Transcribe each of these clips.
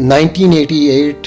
1988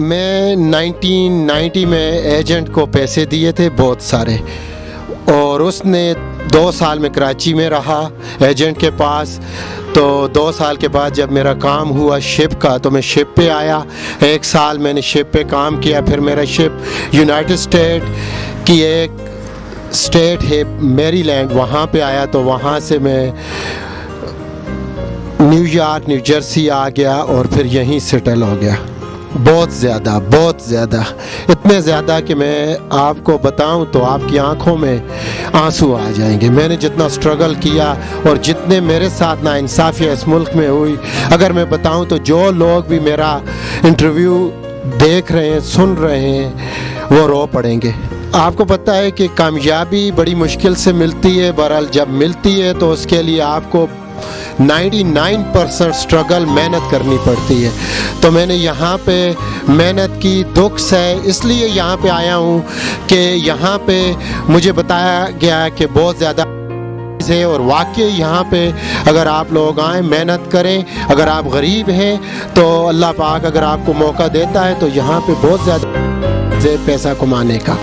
میں 1990 میں ایجنٹ کو پیسے دیے تھے بہت سارے, اور اس نے 2 سال میں کراچی میں رہا ایجنٹ کے پاس. تو 2 سال کے بعد جب میرا کام ہوا شپ کا تو میں شپ پہ آیا. 1 سال میں نے شپ پہ کام کیا. پھر میرا شپ یونائٹڈ اسٹیٹ کی ایک اسٹیٹ ہے میری لینڈ, وہاں پہ آیا. تو وہاں سے میں نیو یارک نیو جرسی آ گیا اور پھر یہیں سیٹل ہو گیا. بہت زیادہ اتنے زیادہ کہ میں آپ کو بتاؤں تو آپ کی آنکھوں میں آنسو آ جائیں گے. میں نے جتنا سٹرگل کیا اور جتنے میرے ساتھ ناانصافیاں اس ملک میں ہوئی, اگر میں بتاؤں تو جو لوگ بھی میرا انٹرویو دیکھ رہے ہیں سن رہے ہیں وہ رو پڑیں گے. آپ کو پتہ ہے کہ کامیابی بڑی مشکل سے ملتی ہے, بہرحال جب ملتی ہے تو اس کے لیے آپ کو 99% سٹرگل محنت کرنی پڑتی ہے. تو میں نے یہاں پہ محنت کی, دکھ ہے اس لیے یہاں پہ آیا ہوں کہ یہاں پہ مجھے بتایا گیا کہ بہت زیادہ ہے, اور واقعی یہاں پہ اگر آپ لوگ آئیں محنت کریں, اگر آپ غریب ہیں تو اللہ پاک اگر آپ کو موقع دیتا ہے تو یہاں پہ بہت زیادہ پیسہ کمانے کا.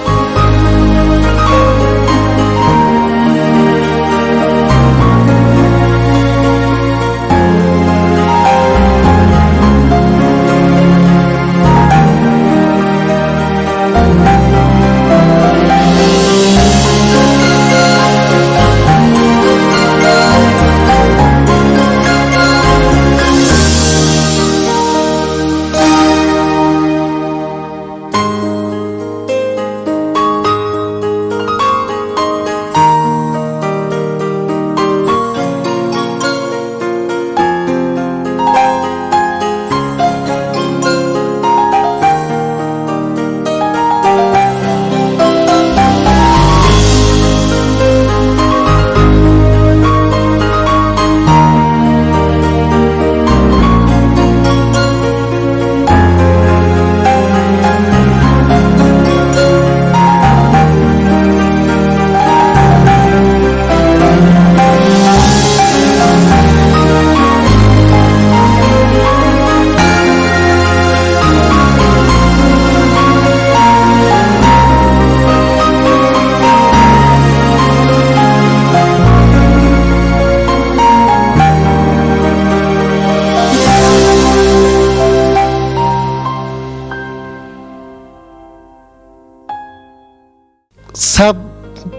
سب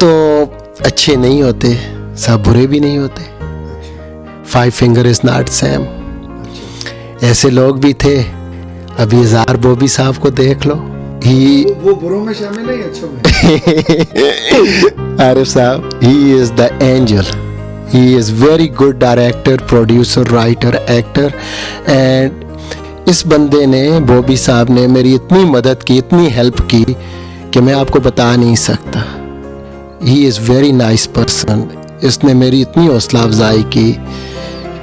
تو اچھے نہیں ہوتے, سب برے بھی نہیں ہوتے. 5 فنگر از ناٹ سیم. ایسے لوگ بھی تھے. ابھی اظہار بوبی صاحب کو دیکھ لو, وہ بروں میں شامل ہے اچھوں میں. عارف صاحب, he is the angel. He is very good director, producer, writer, actor. And اس بندے نے, بوبی صاحب نے میری اتنی مدد کی, اتنی ہیلپ کی کہ میں آپ کو بتا نہیں سکتا. ہی از ویری نائس پرسن. اس نے میری اتنی حوصلہ افزائی کی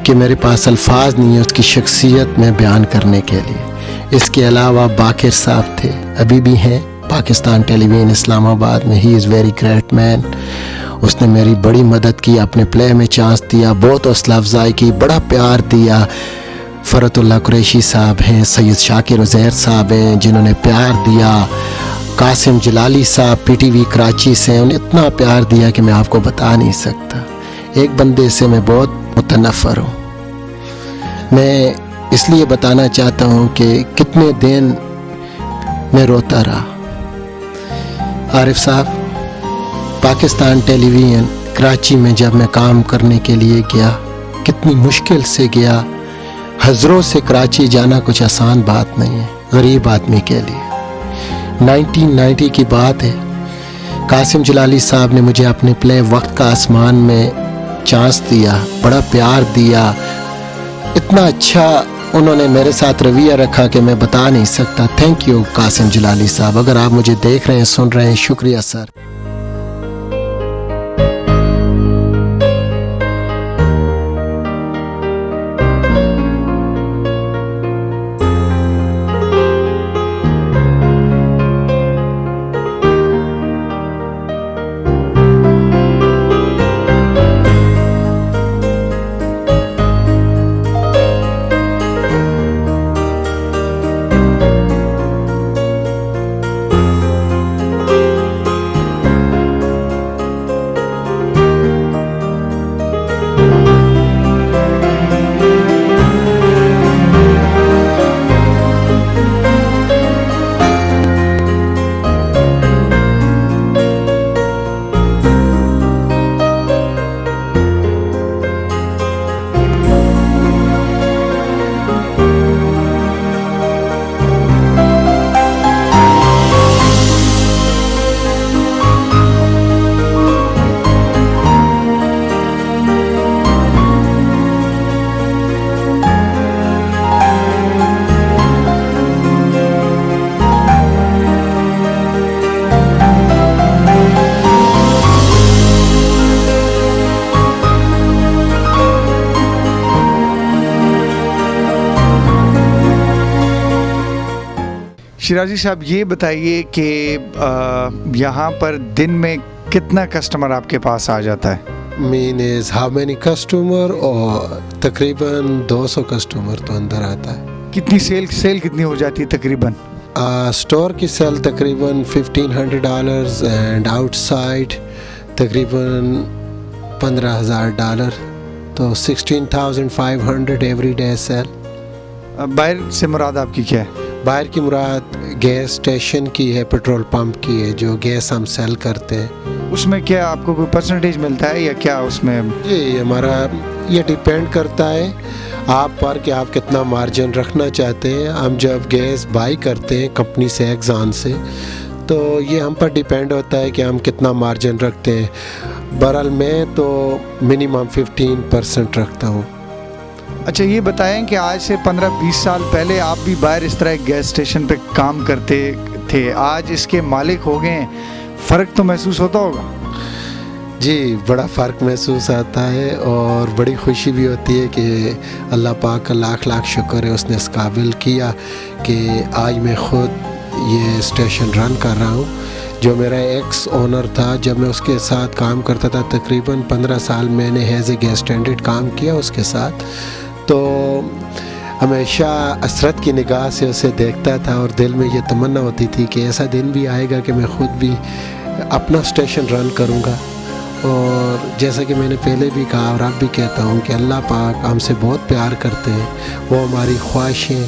کہ میرے پاس الفاظ نہیں ہیں اس کی شخصیت میں بیان کرنے کے لیے. اس کے علاوہ باقر صاحب تھے, ابھی بھی ہیں, پاکستان ٹیلی ویژن اسلام آباد میں. ہی از ویری گریٹ مین. اس نے میری بڑی مدد کی, اپنے پلے میں چانس دیا, بہت حوصلہ افزائی کی, بڑا پیار دیا. فرت اللہ قریشی صاحب ہیں, سید شاکر عزیر صاحب ہیں جنہوں نے پیار دیا. قاسم جلالی صاحب پی ٹی وی کراچی سے, انہیں اتنا پیار دیا کہ میں آپ کو بتا نہیں سکتا. ایک بندے سے میں بہت متنفر ہوں. میں اس لیے بتانا چاہتا ہوں کہ کتنے دن میں روتا رہا. عارف صاحب, پاکستان ٹیلی ویژن کراچی میں جب میں کام کرنے کے لیے گیا, کتنی مشکل سے گیا. ہزروں سے کراچی جانا کچھ آسان بات نہیں ہے غریب آدمی کے لیے. 1990 کی بات ہے. قاسم جلالی صاحب نے مجھے اپنے پلے وقت کا آسمان میں چانس دیا, بڑا پیار دیا. اتنا اچھا انہوں نے میرے ساتھ رویہ رکھا کہ میں بتا نہیں سکتا. تھینک یو قاسم جلالی صاحب. اگر آپ مجھے دیکھ رہے ہیں, سن رہے ہیں, شکریہ سر. شیرازی صاحب یہ بتائیے کہ یہاں پر دن میں کتنا کسٹمر آپ کے پاس آ جاتا ہے؟ مین از ہاؤ مینی کسٹمر، اور تقریباً 200 کسٹمر تو اندر آتا ہے. کتنی سیل کتنی ہو جاتی ہے تقریباً؟ اسٹور کی سیل تقریباً $1,500 اینڈ آؤٹ سائڈ تقریباً $15,000، تو 16,500 ایوری ڈے سیل. باہر سے مراد آپ کی کیا ہے؟ باہر کی مراد گیس اسٹیشن کی ہے، پیٹرول پمپ کی ہے، جو گیس ہم سیل کرتے ہیں. اس میں کیا آپ کو کوئی پرسنٹیج ملتا ہے یا کیا اس میں؟ جی ہمارا یہ ڈیپینڈ کرتا ہے آپ پر کہ آپ کتنا مارجن رکھنا چاہتے ہیں. ہم جب گیس بائی کرتے ہیں کمپنی سے، ایگزان سے، تو یہ ہم پر ڈیپینڈ ہوتا ہے کہ ہم کتنا مارجن رکھتے ہیں. بہرحال میں تو منیمم 15% رکھتا ہوں. اچھا یہ بتائیں کہ آج سے 15-20 سال پہلے آپ بھی باہر اس طرح ایک گیس اسٹیشن پہ کام کرتے تھے، آج اس کے مالک ہو گئے ہیں، فرق تو محسوس ہوتا ہوگا؟ جی بڑا فرق محسوس آتا ہے، اور بڑی خوشی بھی ہوتی ہے کہ اللہ پاک کا لاکھ لاکھ شکر ہے، اس نے اس قابل کیا کہ آج میں خود یہ اسٹیشن رن کر رہا ہوں. جو میرا ایکس اونر تھا، جب میں اس کے ساتھ کام کرتا تھا، تقریباً 15 سال میں نے ایز اے گیس اٹینڈنٹ کام کیا اس کے ساتھ، تو ہمیشہ حسرت کی نگاہ سے اسے دیکھتا تھا، اور دل میں یہ تمنا ہوتی تھی کہ ایسا دن بھی آئے گا کہ میں خود بھی اپنا اسٹیشن رن کروں گا. اور جیسا کہ میں نے پہلے بھی کہا اور اب بھی کہتا ہوں کہ اللہ پاک ہم سے بہت پیار کرتے ہیں، وہ ہماری خواہشیں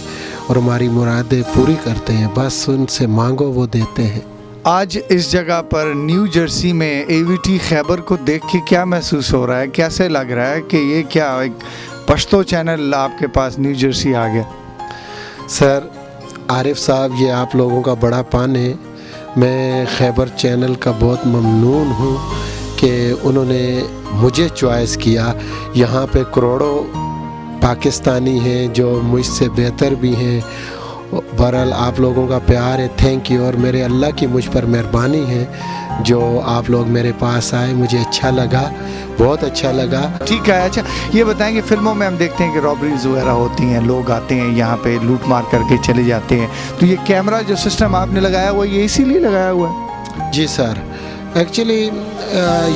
اور ہماری مرادیں پوری کرتے ہیں، بس ان سے مانگو وہ دیتے ہیں. آج اس جگہ پر نیو جرسی میں AVT خیبر کو دیکھ کے کیا محسوس ہو رہا ہے؟ کیسے لگ رہا ہے کہ یہ کیا ایک پشتو چینل آپ کے پاس نیو جرسی آ گیا؟ سر عارف صاحب، یہ آپ لوگوں کا بڑا پن ہے. میں خیبر چینل کا بہت ممنون ہوں کہ انہوں نے مجھے چوائس کیا. یہاں پہ کروڑوں پاکستانی ہیں جو مجھ سے بہتر بھی ہیں. بہرحال آپ لوگوں کا پیار ہے، تھینک یو، اور میرے اللہ کی مجھ پر مہربانی ہے جو آپ لوگ میرے پاس آئے. مجھے اچھا لگا، بہت اچھا لگا. ٹھیک ہے. اچھا یہ بتائیں کہ فلموں میں ہم دیکھتے ہیں کہ رابریز وغیرہ ہوتی ہیں، لوگ آتے ہیں یہاں پہ لوٹ مار کر کے چلے جاتے ہیں، تو یہ کیمرہ جو سسٹم آپ نے لگایا ہوا ہے یہ اسی لیے لگایا ہوا ہے؟ جی سر، ایکچولی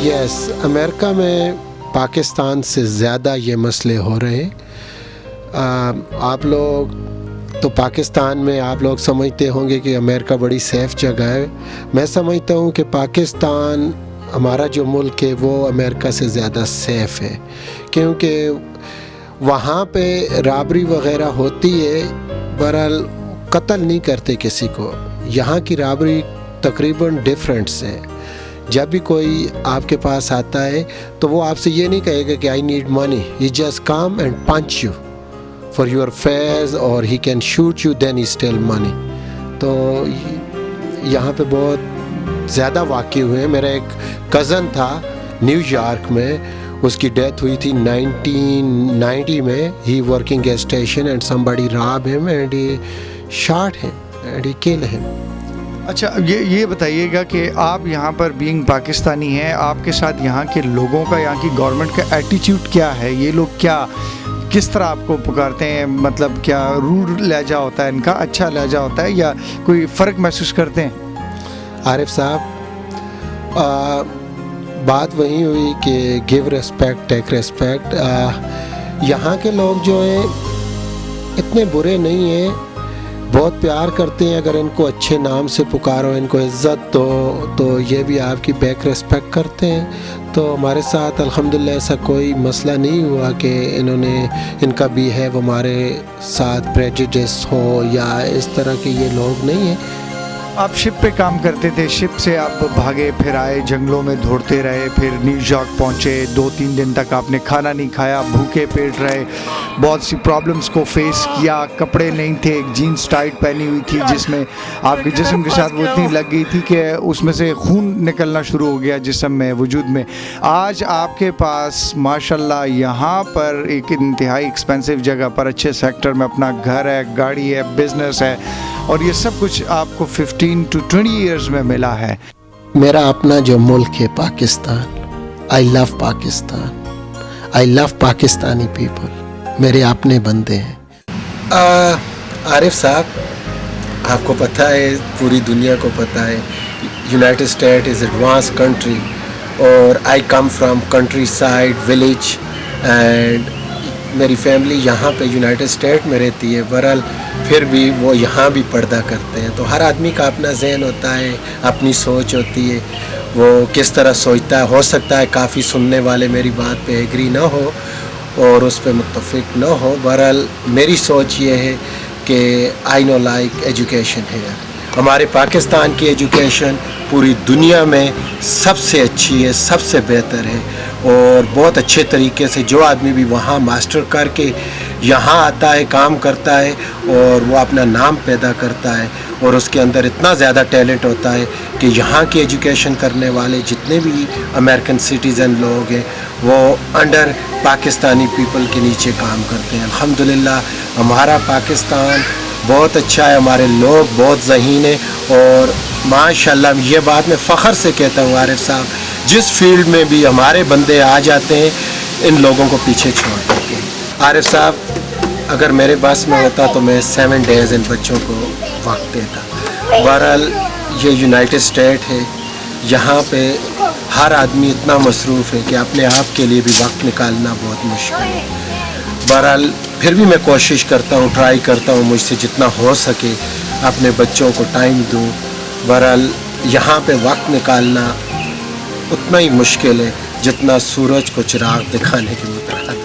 یس، امریکہ میں پاکستان سے زیادہ یہ مسئلے ہو رہے ہیں. آپ لوگ تو پاکستان میں آپ لوگ سمجھتے ہوں گے کہ امریکہ بڑی سیف جگہ ہے. میں سمجھتا ہوں کہ پاکستان ہمارا جو ملک ہے وہ امریکہ سے زیادہ سیف ہے، کیونکہ وہاں پہ رابری وغیرہ ہوتی ہے، بہرحال قتل نہیں کرتے کسی کو. یہاں کی رابری تقریباً ڈفرینٹس ہے. جب بھی کوئی آپ کے پاس آتا ہے تو وہ آپ سے یہ نہیں کہے گا کہ I need money, he just come and punch you for your face, اور he can shoot you then he steal money. تو یہاں پہ بہت زیادہ واقع ہوئے ہیں. میرا ایک کزن تھا نیو یارک میں، اس کی ڈیتھ ہوئی تھی 1990 میں. He working at station and somebody robbed him and he shot him and he killed him. اچھا یہ بتائیے گا کہ آپ یہاں پر بینگ پاکستانی ہیں، آپ کے ساتھ یہاں کے لوگوں کا، یہاں کی گورنمنٹ کا ایٹیٹیوڈ کیا ہے؟ یہ لوگ کیا کس طرح آپ کو پکارتے ہیں؟ مطلب کیا روڈ لہجہ ہوتا ہے ان کا، اچھا لہجہ ہوتا ہے، یا کوئی فرق محسوس کرتے ہیں؟ عارف صاحب، بات وہی ہوئی کہ گیو ریسپیکٹ ٹیک ریسپیکٹ. یہاں کے لوگ جو ہیں اتنے برے نہیں ہیں، بہت پیار کرتے ہیں. اگر ان کو اچھے نام سے پکارو، ان کو عزت دو، تو یہ بھی آپ کی بیک ریسپیکٹ کرتے ہیں. تو ہمارے ساتھ الحمدللہ ایسا کوئی مسئلہ نہیں ہوا کہ انہوں نے ان کا بیہیو ہمارے ساتھ پریجوڈس ہو یا اس طرح کے. یہ لوگ نہیں ہیں. آپ شپ پہ کام کرتے تھے، شپ سے آپ بھاگے پھر آئے، جنگلوں میں دھوڑتے رہے، پھر نیو یارک پہنچے، 2-3 دن تک آپ نے کھانا نہیں کھایا، بھوکے پیٹ رہے، بہت سی پرابلمس کو فیس کیا. کپڑے نہیں تھے، ایک جینس ٹائٹ پہنی ہوئی تھی جس میں آپ کے جسم کے ساتھ وہ اتنی لگ گئی تھی کہ اس میں سے خون نکلنا شروع ہو گیا جسم میں، وجود میں. آج آپ کے پاس ماشاءاللہ یہاں پر ایک انتہائی ایکسپینسو جگہ پر اچھے سیکٹر میں اپنا گھر ہے، گاڑی ہے، بزنس ہے، اور یہ سب کچھ آپ کو 15 to 20 ایئرز میں ملا ہے. میرا اپنا جو ملک ہے پاکستان، آئی لو پاکستان، آئی لو پاکستانی پیپل، میرے اپنے بندے ہیں. عارف صاحب، آپ کو پتہ ہے, پوری دنیا کو پتہ ہے, United State is advance country, اور I come from country side village, and میری فیملی یہاں پہ یونائٹڈ اسٹیٹ میں رہتی ہے. بہرحال پھر بھی وہ یہاں بھی پردہ کرتے ہیں. تو ہر آدمی کا اپنا ذہن ہوتا ہے, اپنی سوچ ہوتی ہے, وہ کس طرح سوچتا ہے. ہو سکتا ہے کافی سننے والے میری بات پہ ایگری نہ ہو اور اس پہ متفق نہ ہو. بہرحال میری سوچ یہ ہے کہ آئی نو لائک ایجوکیشن ہے. ہمارے پاکستان کی ایجوکیشن پوری دنیا میں سب سے اچھی ہے, سب سے بہتر ہے, اور بہت اچھے طریقے سے جو آدمی بھی وہاں ماسٹر کر کے یہاں آتا ہے, کام کرتا ہے, اور وہ اپنا نام پیدا کرتا ہے, اور اس کے اندر اتنا زیادہ ٹیلنٹ ہوتا ہے کہ یہاں کی ایجوکیشن کرنے والے جتنے بھی امریکن سٹیزن لوگ ہیں وہ انڈر پاکستانی پیپل کے نیچے کام کرتے ہیں. الحمدللہ ہمارا پاکستان بہت اچھا ہے, ہمارے لوگ بہت ذہین ہیں, اور ماشاءاللہ یہ بات میں فخر سے کہتا ہوں عارف صاحب, جس فیلڈ میں بھی ہمارے بندے آ جاتے ہیں ان لوگوں کو پیچھے چھوڑ دیتے ہیں. عارف صاحب اگر میرے بس میں ہوتا تو میں 7 days ان بچوں کو وقت دیتا. بہرحال یہ یونائٹڈ اسٹیٹ ہے, یہاں پہ ہر آدمی اتنا مصروف ہے کہ اپنے آپ کے لیے بھی وقت نکالنا بہت مشکل ہے. بہرحال پھر بھی میں کوشش کرتا ہوں, ٹرائی کرتا ہوں مجھ سے جتنا ہو سکے اپنے بچوں کو ٹائم دوں. بہرحال یہاں پہ وقت نکالنا اتنا ہی مشکل ہے جتنا سورج کو چراغ دکھانے کے مترادف.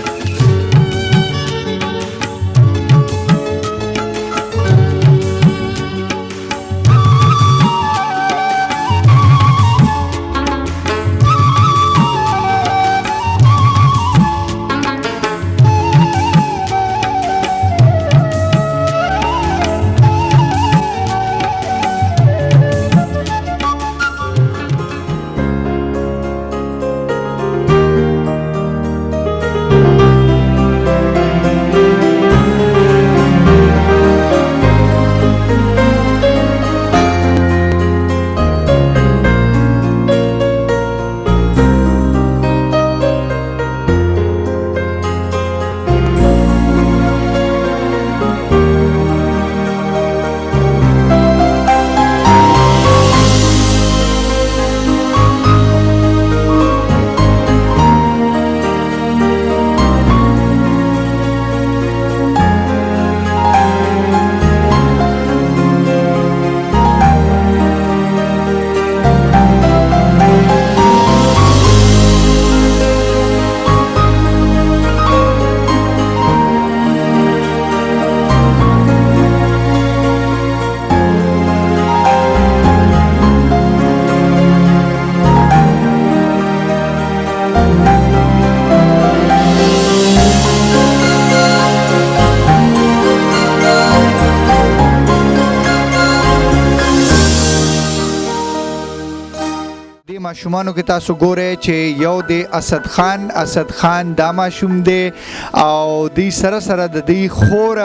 ماشومانو کې تاسو ګورئ چې یو د اسد خان دا ماشوم دی او دی سره سره د دې خور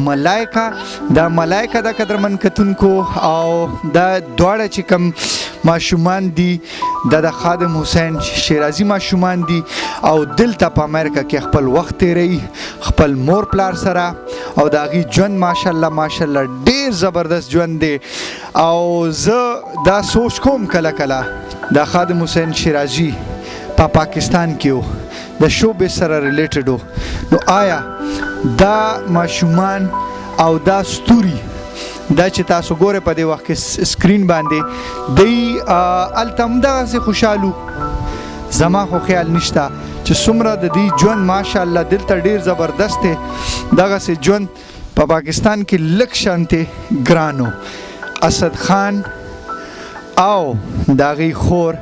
ملایکه د قدرمن کتونکو او دا دواړه چې کوم ماشومان دي د خادم حسین شیرازي ماشومان دي او دلته په امریکا کې خپل وخت تیروي خپل مور پلار سره او د هغې ژوند ماشاءالله ډېر زبردست ژوند دی. او زه دا سوچ کوم کله کله دا خادم حسین شیرازي په پاکستان کې و د شوبې سره ریلیټډ و, نو آیا دا ماشومان او دا ستوري دا چې تاسو ګورئ په دې وخت کې سکرین باندې دی هلته همدغسې خوشحالو. زما خو خیال نشته چې څومره د دې ژوند ماشاءالله دلته ډېر زبردست دی, دغسې ژوند په پاکستان کې لږ شانتې ګران و. اسد خان او د هغې خور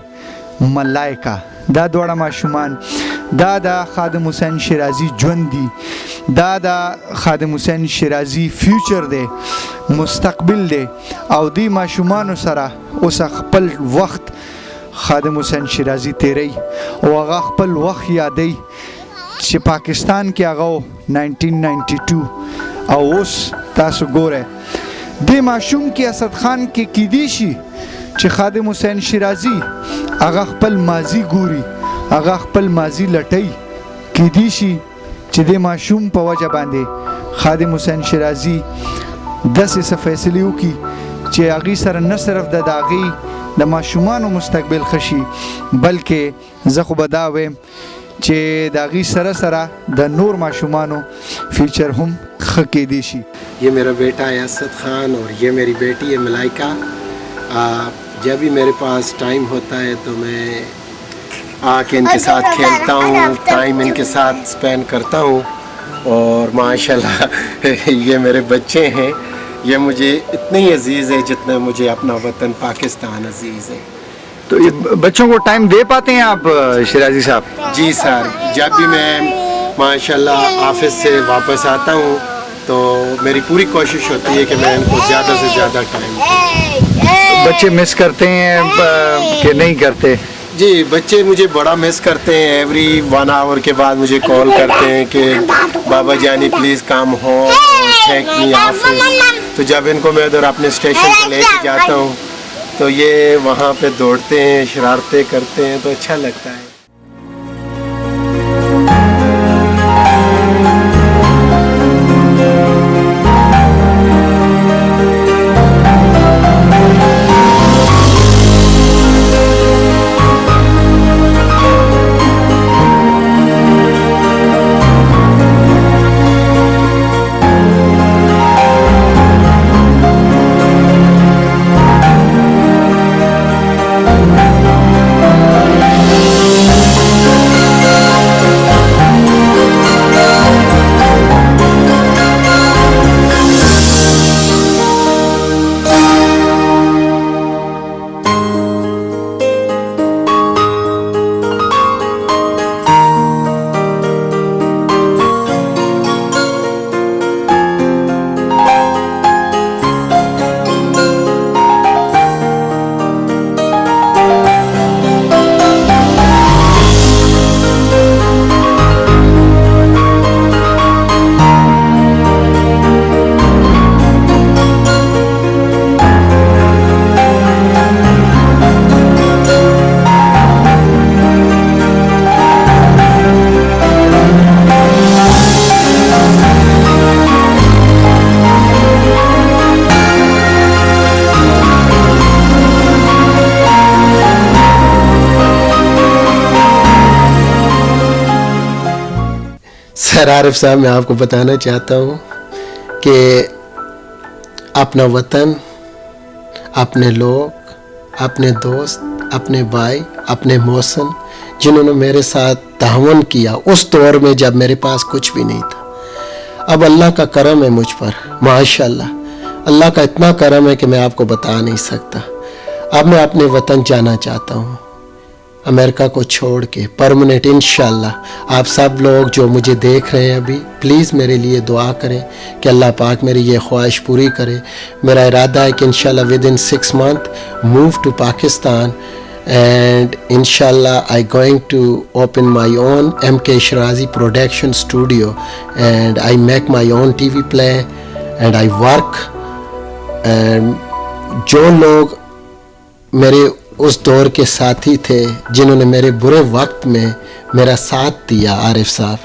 ملایکه دا دواړه ماشومان دا د خادم حسین شیرازي ژوند دی, دا د خادم حسین شیرازي فیوچر دی, مستقبل دی. او دی ماشومانو سره اوس خپل وخت خادم حسین شیرازي تیری او هغه خپل وخت یادی چې پاکستان کې هغه 1992 او اوس تاسو ګورئ دې ماشوم کې اسد خان کې کیدی شي چې خادم حسین شیرازي هغه خپل ماضي ګوري, هغه خپل ماضي لټي, کیدی شي چې دې ماشوم په وجه باندې خادم حسین شیرازي داسې څه فیصلې وکړي چې هغې سره نه صرف د هغې د ماشومانو مستقبل ښه شي، بلکې زه خو به دا وایم چې د هغې سره سره د نور ماشومانو فیوچر هم ښه کیدی شي. یہ میرا بیٹا ہے اسد خان اور یہ میری بیٹی ہے ملائکہ. جب بھی میرے پاس ٹائم ہوتا ہے تو میں آ کے ان کے ساتھ کھیلتا ہوں، ٹائم ان کے ساتھ اسپینڈ کرتا ہوں. اور ماشاءاللہ یہ میرے بچے ہیں، یہ مجھے اتنے ہی عزیز ہے جتنا مجھے اپنا وطن پاکستان عزیز ہے. تو یہ بچوں کو ٹائم دے پاتے ہیں آپ شیرازی صاحب؟ جی سر، جب بھی میں ماشاءاللہ آفس سے واپس آتا ہوں تو میری پوری کوشش ہوتی ہے کہ میں ان کو زیادہ سے زیادہ ٹائم دوں. بچے مس کرتے ہیں کہ نہیں کرتے؟ جی بچے مجھے بڑا مس کرتے ہیں. ایوری 1 آور کے بعد مجھے کال کرتے ہیں کہ بابا جانی please come home take me office. تو جب ان کو میں ادھر اپنے اسٹیشن پہ لے کے جاتا ہوں تو یہ وہاں پہ دوڑتے ہیں، شرارتیں کرتے ہیں، تو اچھا لگتا ہے. سر عارف صاحب، میں آپ کو بتانا چاہتا ہوں کہ اپنا وطن، اپنے لوگ، اپنے دوست، اپنے بھائی، اپنے محسن جنہوں نے میرے ساتھ تعاون کیا اس دور میں جب میرے پاس کچھ بھی نہیں تھا. اب اللہ کا کرم ہے مجھ پر، ماشاءاللہ اللہ کا اتنا کرم ہے کہ میں آپ کو بتا نہیں سکتا. اب میں اپنے وطن جانا چاہتا ہوں، امریکہ کو چھوڑ کے پرمنٹ انشاءاللہ. آپ سب لوگ جو مجھے دیکھ رہے ہیں ابھی، پلیز میرے لیے دعا کریں کہ اللہ پاک میری یہ خواہش پوری کرے. میرا ارادہ ہے کہ انشاءاللہ within 6 months move to Pakistan and انشاءاللہ I going to open my own MK Shirazi production studio and I make my own TV play and I work. and جو لوگ میرے اس دور کے ساتھی تھے جنہوں نے میرے برے وقت میں میرا ساتھ دیا، عارف صاحب،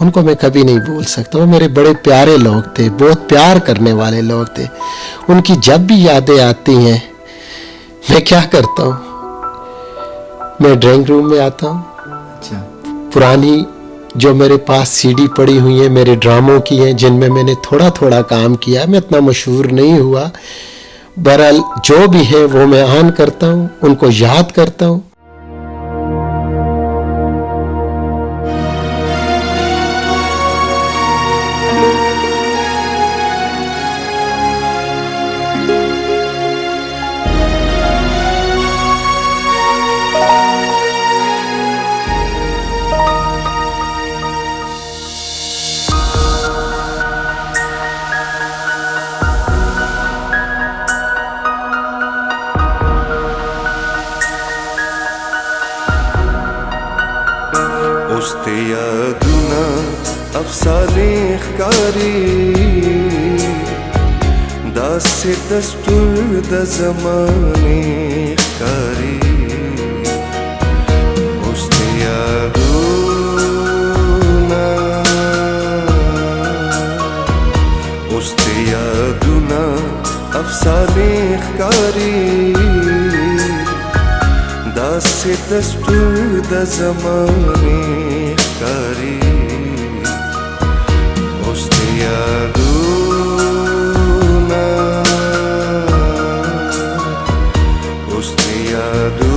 ان کو میں کبھی نہیں بھول سکتا. وہ میرے بڑے پیارے لوگ تھے، بہت پیار کرنے والے لوگ تھے. ان کی جب بھی یادیں آتی ہیں میں کیا کرتا ہوں، میں ڈرائنگ روم میں آتا ہوں، پرانی جو میرے پاس CD پڑی ہوئی ہیں میرے ڈراموں کی ہیں جن میں نے تھوڑا تھوڑا کام کیا، میں اتنا مشہور نہیں ہوا، بہرحال جو بھی ہے وہ میں آن کرتا ہوں، ان کو یاد کرتا ہوں. اوسط یادونه افسانې ښکاري داسې دستور د زمانې ښکاري اوسط یادونه se dastur da zamane kari uste yaduna uste yaduna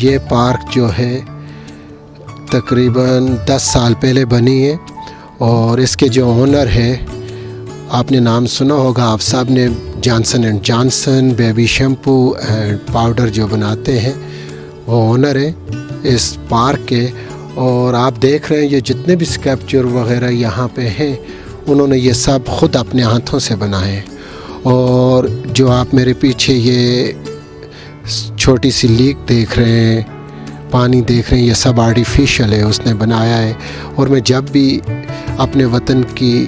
یہ پارک جو ہے تقریباً 10 سال پہلے بنی ہے، اور اس کے جو اونر ہے آپ نے نام سنا ہوگا آپ سب نے، Johnson and Johnson baby shampoo and powder جو بناتے ہیں وہ اونر ہے اس پارک کے. اور آپ دیکھ رہے ہیں یہ جتنے بھی اسکلپچر وغیرہ یہاں پہ ہیں انہوں نے یہ سب خود اپنے ہاتھوں سے بنائے ہیں. اور جو آپ میرے پیچھے یہ چھوٹی سی لیک دیکھ رہے ہیں، پانی دیکھ رہے ہیں، یہ سب آرٹیفیشل ہے، اس نے بنایا ہے. اور میں جب بھی اپنے وطن کی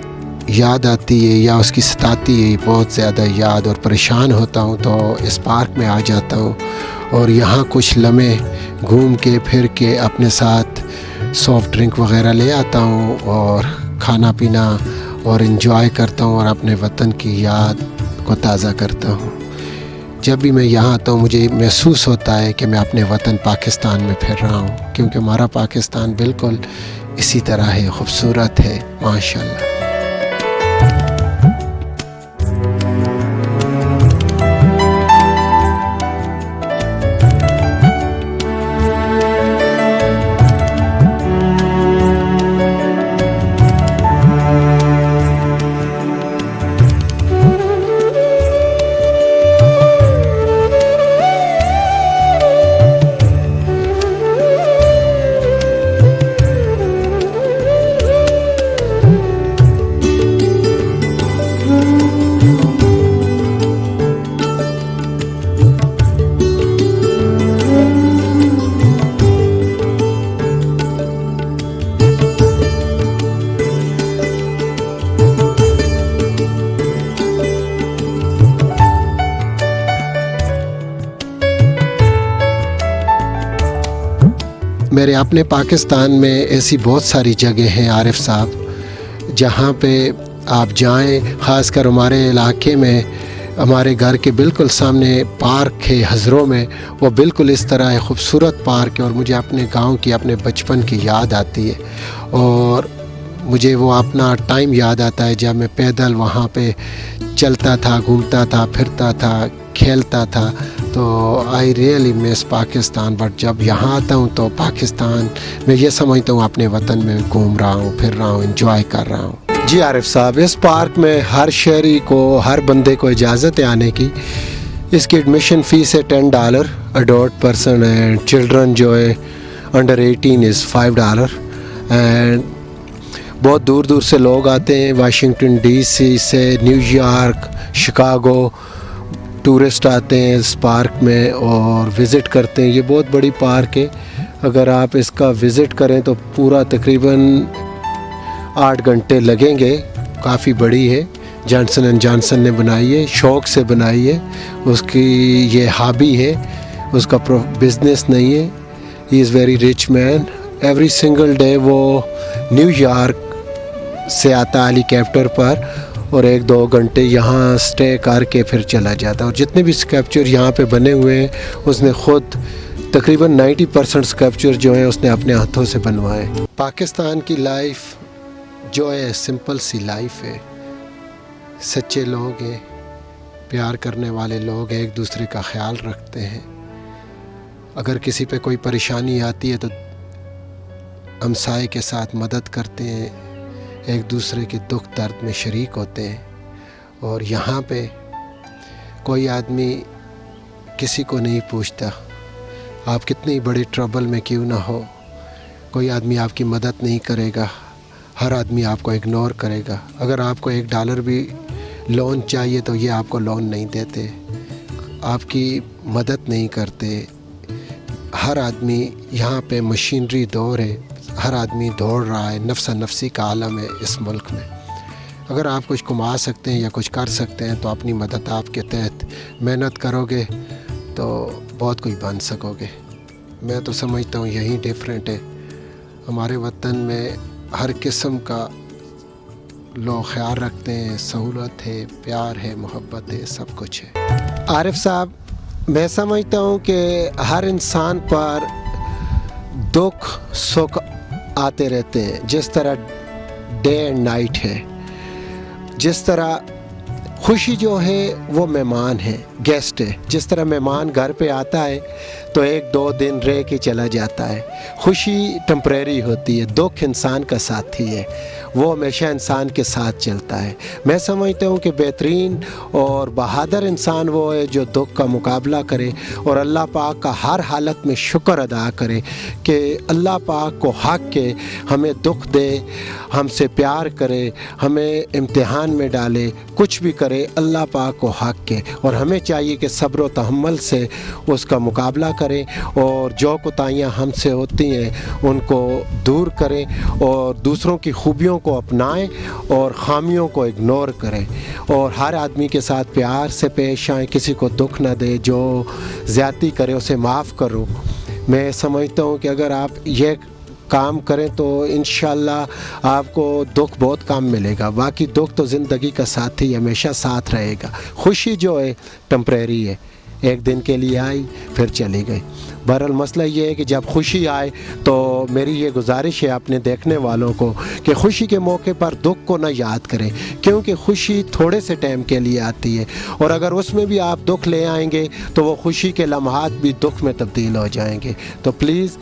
یاد آتی ہے یا اس کی ستاتی ہے بہت زیادہ یاد اور پریشان ہوتا ہوں تو اس پارک میں آ جاتا ہوں اور یہاں کچھ لمحے گھوم کے پھر کے اپنے ساتھ سافٹ ڈرنک وغیرہ لے آتا ہوں اور کھانا پینا اور انجوائے کرتا ہوں اور اپنے وطن کی یاد کو تازہ کرتا ہوں. جب بھی میں یہاں آتا ہوں مجھے محسوس ہوتا ہے کہ میں اپنے وطن پاکستان میں پھر رہا ہوں، کیونکہ ہمارا پاکستان بالکل اسی طرح ہے، خوبصورت ہے ماشاءاللہ. میرے اپنے پاکستان میں ایسی بہت ساری جگہ ہیں عارف صاحب جہاں پہ آپ جائیں، خاص کر ہمارے علاقے میں ہمارے گھر کے بالکل سامنے پارک ہے ہزروں میں، وہ بالکل اس طرح ہے، خوبصورت پارک ہے. اور مجھے اپنے گاؤں کی اپنے بچپن کی یاد آتی ہے اور مجھے وہ اپنا ٹائم یاد آتا ہے جب میں پیدل وہاں پہ چلتا تھا، گھومتا تھا، پھرتا تھا، کھیلتا تھا. تو I really miss Pakistan. But جب یہاں آتا ہوں تو پاکستان میں یہ سمجھتا ہوں اپنے وطن میں گھوم رہا ہوں، پھر رہا ہوں، انجوائے کر رہا ہوں. جی عارف صاحب، اس پارک میں ہر شہری کو، ہر بندے کو اجازت ہے آنے کی. اس کی ایڈمیشن فیس ہے $10، اڈلٹ پرسن اینڈ چلڈرن جو ہے انڈر 18 از $5. اینڈ بہت دور دور سے لوگ آتے ہیں، واشنگٹن ڈی سی سے، نیو یارک، شکاگو ٹورسٹ آتے ہیں اس پارک میں اور وزٹ کرتے ہیں. یہ بہت بڑی پارک ہے، اگر آپ اس کا وزٹ کریں تو پورا تقریباً 8 گھنٹے لگیں گے. کافی بڑی ہے، جانسن اینڈ جانسن نے بنائی ہے، شوق سے بنائی ہے. اس کی یہ ہابی ہے، اس کا بزنس نہیں ہے. He is very rich man. Every single day وہ نیو یارک سے آتا ہیلی کاپٹر پر اور 1-2 گھنٹے یہاں سٹے کر کے پھر چلا جاتا. اور جتنے بھی اسکلپچر یہاں پہ بنے ہوئے ہیں اس نے خود تقریباً 90% اسکلپچر جو ہیں اس نے اپنے ہاتھوں سے بنوائے. پاکستان کی لائف جو ہے سمپل سی لائف ہے، سچے لوگ ہیں، پیار کرنے والے لوگ ایک دوسرے کا خیال رکھتے ہیں. اگر کسی پہ کوئی پریشانی آتی ہے تو ہمسائے کے ساتھ مدد کرتے ہیں، ایک دوسرے کے دکھ درد میں شریک ہوتے ہیں. اور یہاں پہ کوئی آدمی کسی کو نہیں پوچھتا، آپ کتنی بڑے ٹربل میں کیوں نہ ہو، کوئی آدمی آپ کی مدد نہیں کرے گا. ہر آدمی آپ کو اگنور کرے گا. اگر آپ کو $1 بھی لون چاہیے تو یہ آپ کو لون نہیں دیتے، آپ کی مدد نہیں کرتے. ہر آدمی یہاں پہ مشینری دور ہے، ہر آدمی دوڑ رہا ہے، نفسا نفسی کا عالم ہے اس ملک میں. اگر آپ کچھ کما سکتے ہیں یا کچھ کر سکتے ہیں تو اپنی مدد آپ کے تحت محنت کرو گے تو بہت کچھ بن سکو گے. میں تو سمجھتا ہوں یہی ڈیفرنٹ ہے. ہمارے وطن میں ہر قسم کا لوگ خیال رکھتے ہیں، سہولت ہے، پیار ہے، محبت ہے، سب کچھ ہے. عارف صاحب، میں سمجھتا ہوں کہ ہر انسان پر دکھ سکھ آتے رہتے ہیں، جس طرح ڈے اینڈ نائٹ ہے، جس طرح خوشی جو ہے وہ مہمان ہے, گیسٹ ہے. جس طرح مہمان گھر پہ آتا ہے تو 1-2 دن رہ کے چلا جاتا ہے. خوشی ٹمپریری ہوتی ہے. دکھ انسان کا ساتھی ہے, وہ ہمیشہ انسان کے ساتھ چلتا ہے. میں سمجھتا ہوں کہ بہترین اور بہادر انسان وہ ہے جو دکھ کا مقابلہ کرے اور اللہ پاک کا ہر حالت میں شکر ادا کرے کہ اللہ پاک کو حق کے ہمیں دکھ دے, ہم سے پیار کرے, ہمیں امتحان میں ڈالے, کچھ بھی کرے, اللہ پاک کو حق کے. اور ہمیں چاہیے کہ صبر و تحمل سے اس کا مقابلہ کریں اور جو کوتاہیاں ہم سے ہوتی ہیں ان کو دور کریں اور دوسروں کی خوبیوں کو اپنائیں اور خامیوں کو اگنور کریں اور ہر آدمی کے ساتھ پیار سے پیش آئیں, کسی کو دکھ نہ دے, جو زیادتی کرے اسے معاف کرو. میں سمجھتا ہوں کہ اگر آپ یہ کام کریں تو انشاءاللہ آپ کو دکھ بہت کم ملے گا. باقی دکھ تو زندگی کا ساتھی ہمیشہ ساتھ رہے گا. خوشی جو ہے ٹمپریری ہے, ایک دن کے لیے آئی پھر چلی گئی. بہرحال مسئلہ یہ ہے کہ جب خوشی آئے تو میری یہ گزارش ہے اپنے دیکھنے والوں کو کہ خوشی کے موقع پر دکھ کو نہ یاد کریں, کیونکہ خوشی تھوڑے سے ٹائم کے لیے آتی ہے اور اگر اس میں بھی آپ دکھ لے آئیں گے تو وہ خوشی کے لمحات بھی دکھ میں تبدیل ہو جائیں گے. تو پلیز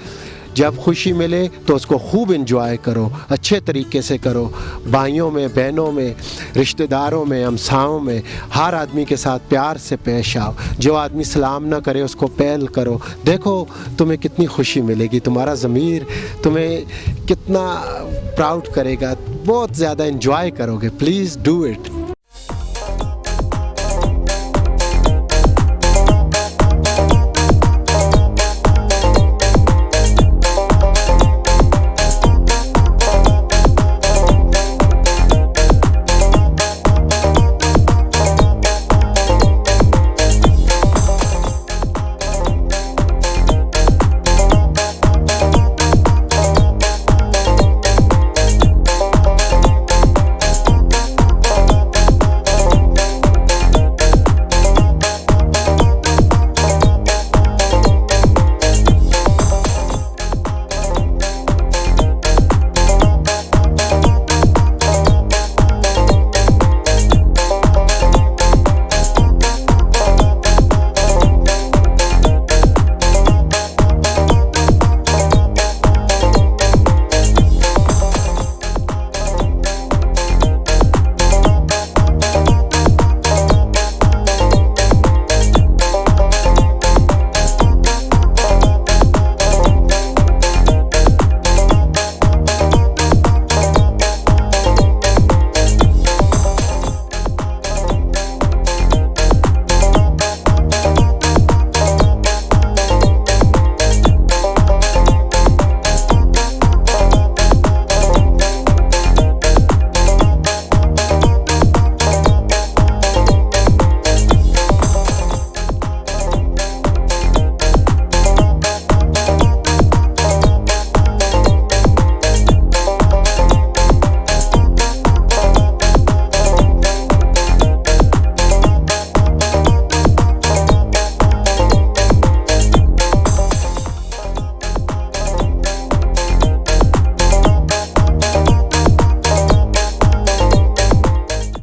جب خوشی ملے تو اس کو خوب انجوائے کرو, اچھے طریقے سے کرو. بھائیوں میں, بہنوں میں, رشتہ داروں میں, ہمسایوں میں, ہر آدمی کے ساتھ پیار سے پیش آؤ. جو آدمی سلام نہ کرے اس کو پہل کرو. دیکھو تمہیں کتنی خوشی ملے گی, تمہارا ضمیر تمہیں کتنا پراؤڈ کرے گا, بہت زیادہ انجوائے کرو گے. Please do it.